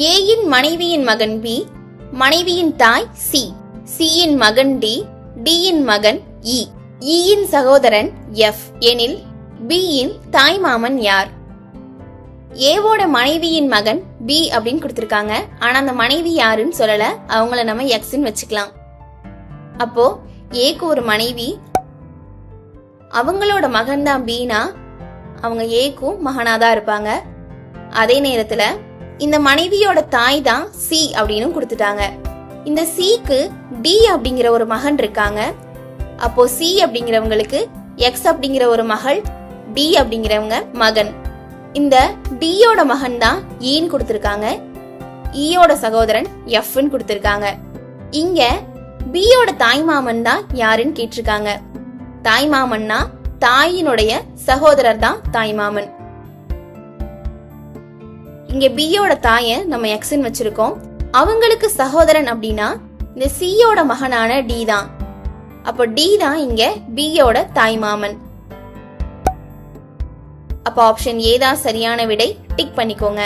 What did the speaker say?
ஏயின் மனைவியின் மகன் பி, மனைவியின் தாய் சி, சியின் மகன் டி, டியின் மகன் இ, ஈயின் சகோதரன் எஃப் எனில் பியின் தாய் மாமன் யார்? ஏவோட மனைவியின் மகன் பி அப்படின்னு கொடுத்திருக்காங்க. ஆனா அந்த மனைவி யாருன்னு சொல்லல, அவங்கள நம்ம எக்ஸ்ன்னு வச்சுக்கலாம். அப்போ ஏக்கு ஒரு மனைவி, அவங்களோட மகன் தான் பீனா, அவங்க ஏக்கும் மகனாதான் இருப்பாங்க. அதே நேரத்துல இந்த மனைவியோட தாய் தான் சி அப்படின்னு கொடுத்துட்டாங்க. இந்த சிக்கு டி அப்படிங்கிற ஒரு மகன் இருக்காங்க. அப்போ சி அப்படிங்கிறவங்களுக்கு எக்ஸ் அப்படிங்கிற ஒரு மகள், டி அப்படிங்கிறவங்க மகன். இந்த டியோட மகன் தான் ஈன்னு கொடுத்திருக்காங்க. ஈயோட சகோதரன் எஃப்னு கொடுத்திருக்காங்க. இங்க பியோட தாய் மாமன் தான் யாருன்னு கேட்டிருக்காங்க. தாய் மாமன்னா தாயினுடைய சகோதரர் தான் தாய் மாமன். இங்க பியோட தாய நம்ம எக்ஸ்ன்னு வச்சிருக்கோம். அவங்களுக்கு சகோதரன் அப்படின்னா இந்த சியோட மகனான டி தான். அப்போ டி தான் இங்க பியோட தாய் மாமன். அப்போ ஆப்ஷன் ஏ தான் சரியான விடை. டிக் பண்ணிக்கோங்க.